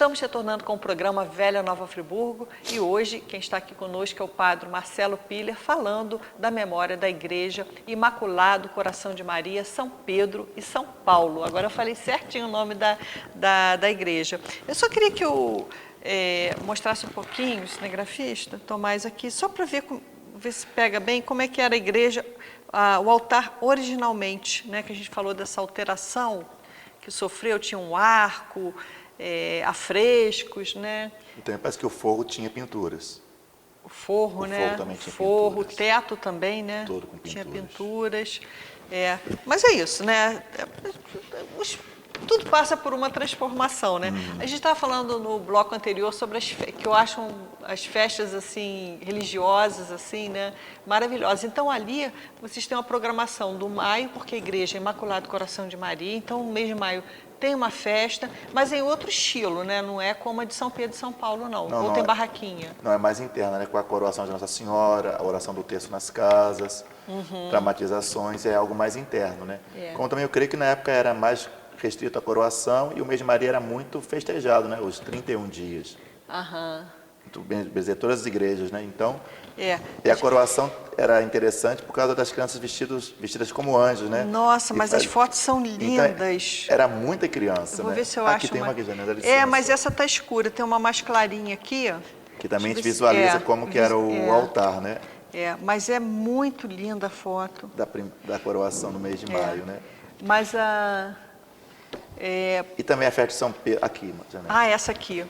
Estamos retornando com o programa Velha Nova Friburgo e hoje quem está aqui conosco é o padre Marcelo Piller, falando da memória da Igreja Imaculado Coração de Maria, São Pedro e São Paulo. Agora eu falei certinho o nome da igreja. Eu só queria que eu mostrasse um pouquinho, o cinegrafista, Tomás, aqui, só para ver se pega bem como é que era a igreja, o altar originalmente, né, que a gente falou dessa alteração que sofreu, tinha um arco, afrescos, né? Então parece que o forro tinha pinturas. O forro, né? Forro também tinha forro, pinturas. O teto também, né? Todo com pinturas. Tinha pinturas. Mas é isso, né? Tudo passa por uma transformação, né? A gente estava falando no bloco anterior sobre que eu acho as festas assim religiosas assim, né, maravilhosas. Então ali vocês têm uma programação do maio, porque a igreja é Imaculado Coração de Maria, então no mês de maio tem uma festa, mas em outro estilo, né? Não é como a de São Pedro e São Paulo, não. Ou tem barraquinha. Não, é mais interna, né? Com a coroação de Nossa Senhora, a oração do terço nas casas, dramatizações, é algo mais interno, né? Como também eu creio que na época era mais restrito à coroação e o mês de Maria era muito festejado, né? Os 31 dias. Muito bem, todas as igrejas, né? Então, e a coroação era interessante por causa das crianças vestidas como anjos, né? Nossa, mas as fotos são lindas. Então, era muita criança, Vou né? ver se eu aqui acho tem uma licença. mas essa tá escura, tem uma mais clarinha aqui, ó. Que também te visualiza como que era o altar, né? Mas é muito linda a foto. Da coroação no mês de maio, né? Mas E também a festa de São Pedro, aqui, Janete. Essa aqui.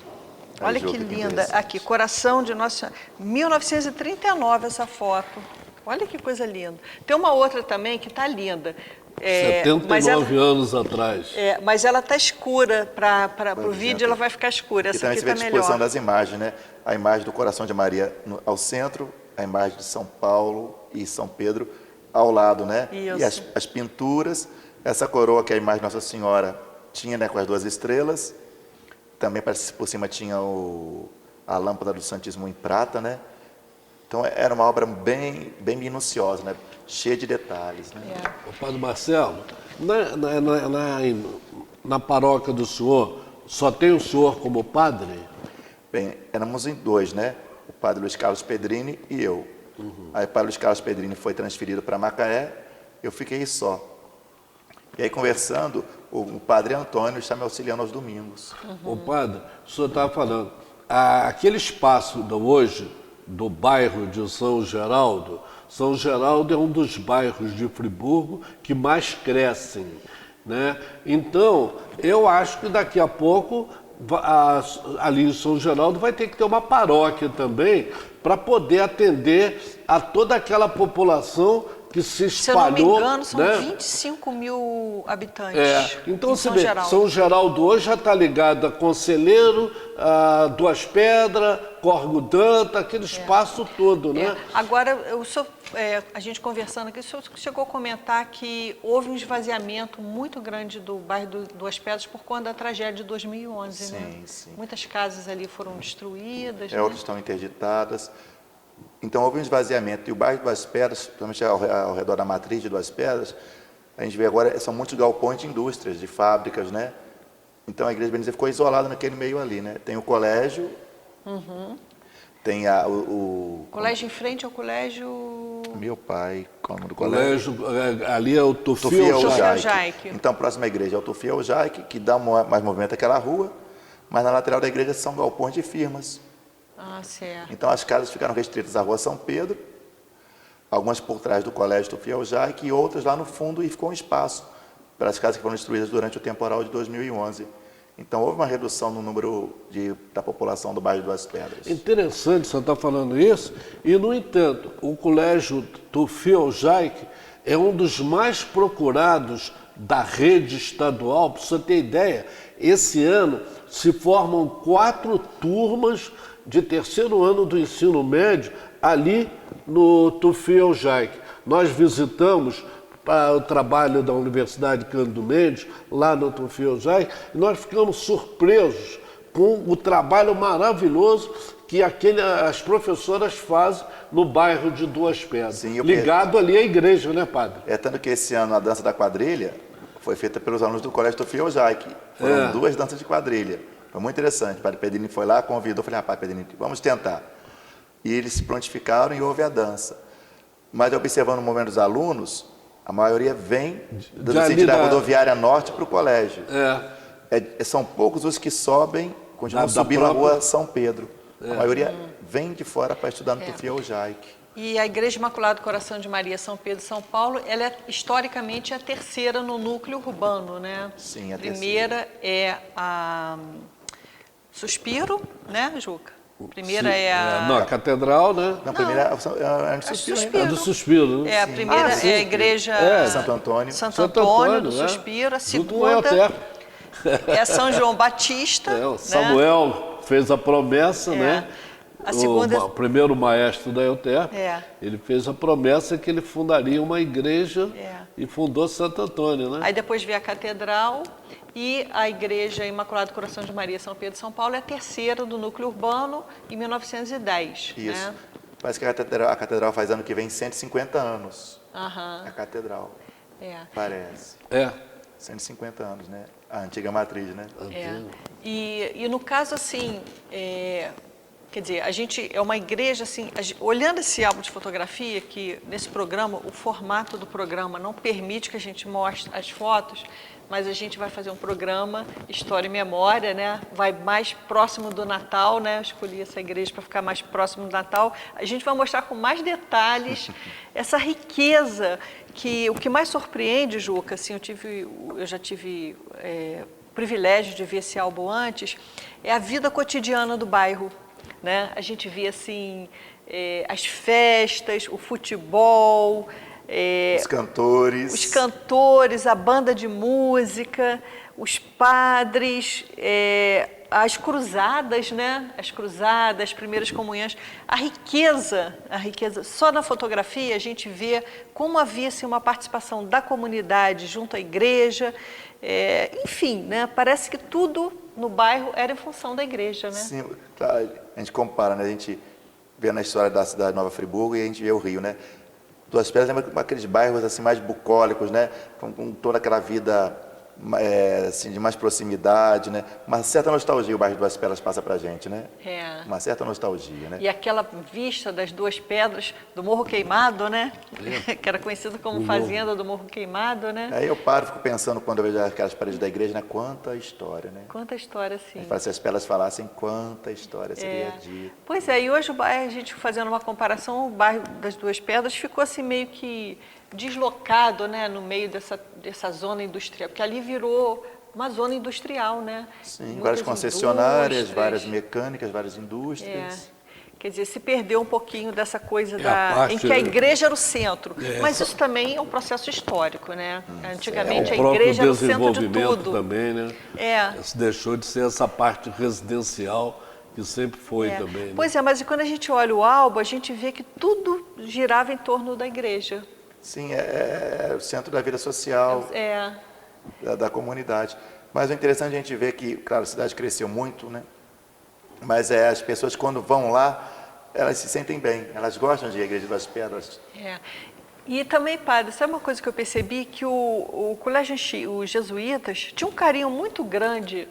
Olha que linda. Aqui, Coração de Nossa... 1939 essa foto. Olha que coisa linda. Tem uma outra também que está linda. 79 anos atrás. Mas ela está escura. Para o vídeo ela vai ficar escura. Essa também aqui você vê está a disposição melhor. das imagens, né? A imagem do Coração de Maria ao centro, a imagem de São Paulo e São Pedro ao lado, né? Isso. E as pinturas, essa coroa que é a imagem de Nossa Senhora tinha, né, com as 2 estrelas. Também por cima tinha a lâmpada do Santíssimo em prata, né? Então era uma obra bem minuciosa, né? Cheia de detalhes, né? O padre Marcelo, na paróquia do senhor, só tem o senhor como padre? Bem, éramos em 2, né? O padre Luiz Carlos Pedrini e eu. Aí o padre Luiz Carlos Pedrini foi transferido para Macaé, eu fiquei só. E aí, conversando, o padre Antônio está me auxiliando aos domingos. O padre, o senhor estava falando, aquele espaço hoje, do bairro de São Geraldo é um dos bairros de Friburgo que mais crescem, né? Então, eu acho que daqui a pouco, ali em São Geraldo, vai ter que ter uma paróquia também, para poder atender a toda aquela população que se espalhou. Se eu não me engano, são, né? 25 mil habitantes. Então você vê, São Geraldo hoje já está ligado a Conselheiro, a Duas Pedras, Corgo Danta, aquele espaço todo, né? Agora, a gente conversando aqui, o senhor chegou a comentar que houve um esvaziamento muito grande do bairro Duas Pedras por conta da tragédia de 2011, né? Sim. Muitas casas ali foram destruídas, né? Outras estão interditadas. Então, houve um esvaziamento. E o bairro de Duas Pedras, principalmente ao redor da matriz de Duas Pedras, a gente vê agora, são muitos galpões de indústrias, de fábricas, né? Então, a Igreja de Benedito ficou isolada naquele meio ali, né? Tem o colégio, tem o colégio em frente ao colégio... Meu pai, qual é o nome do colégio? Ali é o Tufiel Jaique. Então, a próxima igreja é o Tufiel Jaique, que dá mais movimento àquela rua, mas na lateral da igreja são galpões de firmas. Certo. Então, as casas ficaram restritas à rua São Pedro, algumas por trás do colégio Tufiel Jaique e outras lá no fundo, e ficou um espaço para as casas que foram destruídas durante o temporal de 2011. Então, houve uma redução no número da população do bairro de Duas Pedras. Interessante você estar falando isso, e, no entanto, o colégio Tufiel Jaique é um dos mais procurados da rede estadual. Para você ter ideia, esse ano se formam 4 turmas de 3º ano do ensino médio ali no Tufiel Jaique. Nós visitamos o trabalho da Universidade Cândido Mendes, lá no Tufiel Jaique, e nós ficamos surpresos com o trabalho maravilhoso que as professoras fazem no bairro de Duas Pedras. Sim, ligado ali à igreja, né, padre? Tanto que esse ano a dança da quadrilha foi feita pelos alunos do Colégio Tufiel Jaique. Foram 2 danças de quadrilha. Foi muito interessante. O padre Pedrini foi lá, convidou, falei, rapaz, Pedrini, vamos tentar. E eles se prontificaram e houve a dança. Mas observando o momento dos alunos, a maioria vem do sentido da rodoviária norte para o colégio. São poucos os que sobem, continuam subindo a rua São Pedro. A maioria vem de fora para estudar no Tufio Jaique. E a Igreja Imaculado Coração de Maria São Pedro, São Paulo, ela é historicamente a terceira no núcleo urbano, né? Sim, a primeira é a Suspiro, né, Juca? Primeira é a... Não, a Catedral, né? Não, a primeira é a Suspiro. É do Suspiro, né? É, a primeira é a Igreja... Santo Antônio. Santo Antônio do Suspiro. A segunda é São João Batista. O Samuel fez a promessa, né? A segunda... O primeiro maestro da EUTER, ele fez a promessa que ele fundaria uma igreja e fundou Santo Antônio, né? Aí depois veio a Catedral e a Igreja Imaculado Coração de Maria São Pedro, São Paulo, é a terceira do núcleo urbano em 1910. Isso. Né? Parece que a catedral faz ano que vem 150 anos. A Catedral. Parece. 150 anos, né? A antiga matriz, né? E no caso, assim... Quer dizer, a gente é uma igreja, assim, olhando esse álbum de fotografia, que nesse programa, o formato do programa não permite que a gente mostre as fotos, mas a gente vai fazer um programa História e Memória, né? Vai mais próximo do Natal, né? Eu escolhi essa igreja para ficar mais próximo do Natal. A gente vai mostrar com mais detalhes essa riqueza, que o que mais surpreende, Juca, assim, eu já tive o privilégio de ver esse álbum antes, é a vida cotidiana do bairro. Né? A gente via assim, as festas, o futebol, os cantores, a banda de música, os padres, as cruzadas, né? As cruzadas, as primeiras comunhões, a riqueza. Só na fotografia a gente vê como havia assim, uma participação da comunidade junto à igreja, enfim, né? Parece que tudo no bairro era em função da igreja, né? Sim, tá, a gente compara, né? A gente vê na história da cidade de Nova Friburgo e a gente vê o Rio, né? Duas Pedras lembra aqueles bairros assim mais bucólicos, né? Com toda aquela vida assim, de mais proximidade, né? Uma certa nostalgia o bairro de Duas Pedras passa pra gente, né? Uma certa nostalgia, né? E aquela vista das Duas Pedras do Morro Queimado, né? Que era conhecido como Fazenda do Morro Queimado, né? Aí eu paro e fico pensando, quando eu vejo aquelas paredes da igreja, né? Quanta história, né? Quanta história, sim. Se as pedras falassem, quanta história seria dita. Pois é, e hoje o bairro, a gente fazendo uma comparação, o bairro das Duas Pedras ficou assim meio que deslocado, né, no meio dessa zona industrial, porque ali virou uma zona industrial, né? Sim, muitas várias concessionárias, várias mecânicas, várias indústrias. Quer dizer, se perdeu um pouquinho dessa coisa em que a igreja era o centro. Mas isso também é um processo histórico, né? Antigamente a igreja era o centro de tudo. Também, né? Isso deixou de ser essa parte residencial que sempre foi também. Né? Pois é, mas quando a gente olha o álbum, a gente vê que tudo girava em torno da igreja. Sim, é o centro da vida social da comunidade. Mas o interessante é a gente ver que, claro, a cidade cresceu muito, né? Mas as pessoas, quando vão lá, elas se sentem bem, elas gostam de ir à Igreja das Pedras. E também, padre, sabe uma coisa que eu percebi? Que o colégio, os jesuítas, tinham um carinho muito grande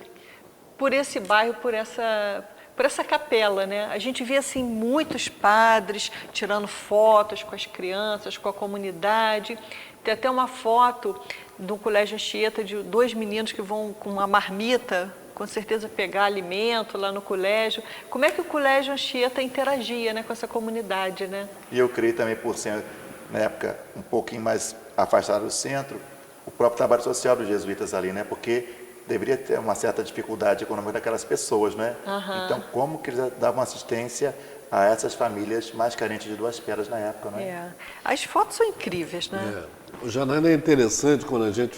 por esse bairro, por essa capela, né? A gente via assim muitos padres tirando fotos com as crianças, com a comunidade. Tem até uma foto do Colégio Anchieta de dois meninos que vão com uma marmita, com certeza pegar alimento lá no colégio. Como é que o Colégio Anchieta interagia, né, com essa comunidade, né? E eu creio também, por ser, na época, um pouquinho mais afastado do centro, o próprio trabalho social dos jesuítas ali, né? Porque deveria ter uma certa dificuldade econômica daquelas pessoas, né? Então, como que eles davam assistência a essas famílias mais carentes de Duas Pedras na época, né? As fotos são incríveis, né? O Janaína, é interessante quando a gente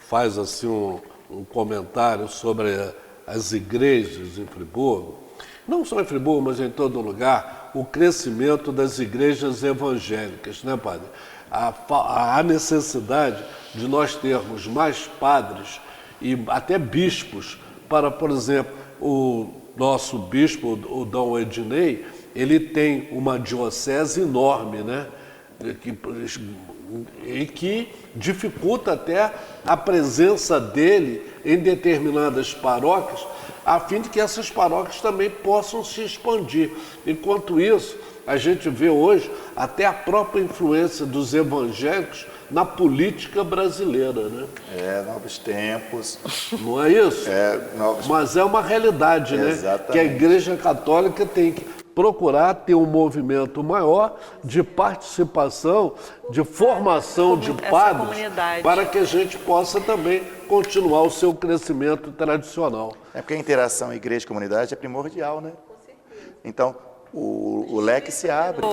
faz assim um comentário sobre as igrejas em Friburgo, não só em Friburgo, mas em todo lugar, o crescimento das igrejas evangélicas, né, padre? A necessidade de nós termos mais padres e até bispos para, por exemplo, o nosso bispo, o Dom Ednei, ele tem uma diocese enorme, né? E que dificulta até a presença dele em determinadas paróquias, a fim de que essas paróquias também possam se expandir. Enquanto isso, a gente vê hoje até a própria influência dos evangélicos na política brasileira, né? Novos tempos. Não é isso? Mas é uma realidade, né? Exatamente. Que a Igreja Católica tem que procurar ter um movimento maior de participação, de formação de padres, para que a gente possa também continuar o seu crescimento tradicional. É porque a interação igreja-comunidade é primordial, né? Então, o leque se abre.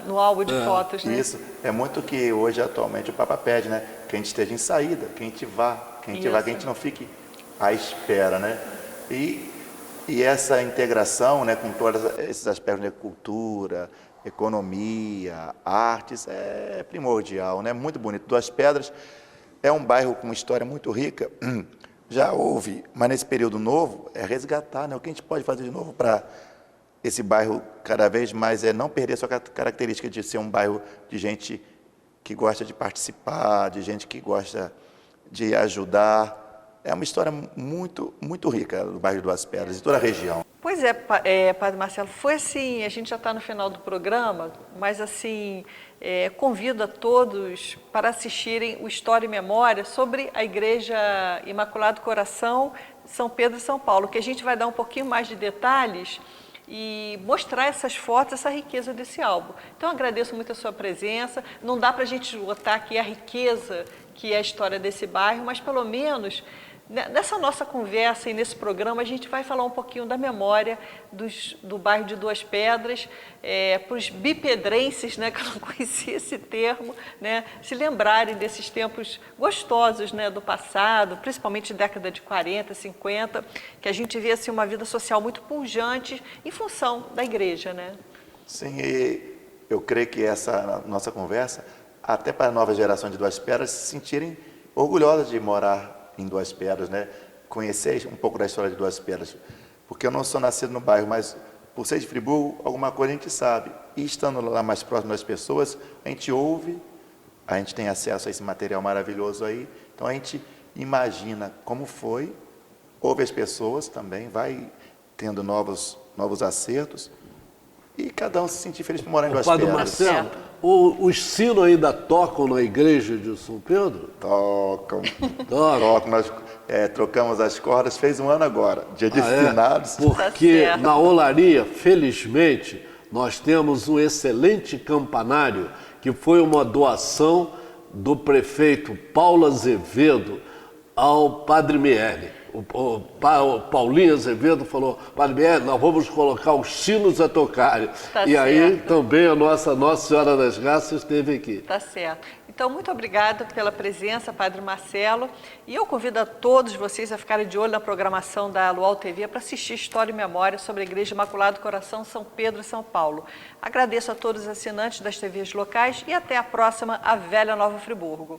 No álbum de fotos, né? Isso. É muito que hoje, atualmente, o Papa pede, né? Que a gente esteja em saída, que a gente vá, que a gente não fique à espera, né? E essa integração, né, com todos esses aspectos de cultura, economia, artes, é primordial, né? Muito bonito. Duas Pedras é um bairro com uma história muito rica. Já houve, mas nesse período novo, é resgatar, né? O que a gente pode fazer de novo para esse bairro cada vez mais não perder a sua característica de ser um bairro de gente que gosta de participar, de gente que gosta de ajudar. É uma história muito, muito rica do bairro de Duas Pedras e toda a região. Pois é, Padre Marcelo, foi assim, a gente já está no final do programa, mas assim, convido a todos para assistirem o História e Memória sobre a Igreja Imaculado Coração, São Pedro e São Paulo, que a gente vai dar um pouquinho mais de detalhes e mostrar essas fotos, essa riqueza desse álbum. Então, agradeço muito a sua presença. Não dá para a gente botar aqui a riqueza que é a história desse bairro, mas pelo menos nessa nossa conversa e nesse programa a gente vai falar um pouquinho da memória do bairro de Duas Pedras, para os bipedrenses, né, que eu não conhecia esse termo, né, se lembrarem desses tempos gostosos, né, do passado, principalmente década de 40, 50, que a gente vê assim, uma vida social muito pujante em função da igreja, né? Sim, e eu creio que essa nossa conversa, até para a nova geração de Duas Pedras se sentirem orgulhosas de morar em Duas Pedras, né? Conhecer um pouco da história de Duas Pedras, porque eu não sou nascido no bairro, mas por ser de Friburgo, alguma coisa a gente sabe. E estando lá mais próximo das pessoas, a gente ouve, a gente tem acesso a esse material maravilhoso aí, então a gente imagina como foi, ouve as pessoas também, vai tendo novos acertos, e cada um se sentir feliz por morar em Duas Padre Pedras. Marcelo, os sinos ainda tocam na igreja de São Pedro? Tocam. Nós trocamos as cordas, fez um ano agora, dia de finados. Porque na olaria, felizmente, nós temos um excelente campanário, que foi uma doação do prefeito Paulo Azevedo ao Padre Miele. O Paulinho Azevedo falou, Padre Miele, nós vamos colocar os sinos a tocarem. Aí também a Nossa Senhora das Graças esteve aqui. Tá certo. Então, muito obrigada pela presença, Padre Marcelo. E eu convido a todos vocês a ficarem de olho na programação da Luau TV para assistir História e Memória sobre a Igreja Imaculado Coração, São Pedro e São Paulo. Agradeço a todos os assinantes das TVs locais e até a próxima, a Velha Nova Friburgo.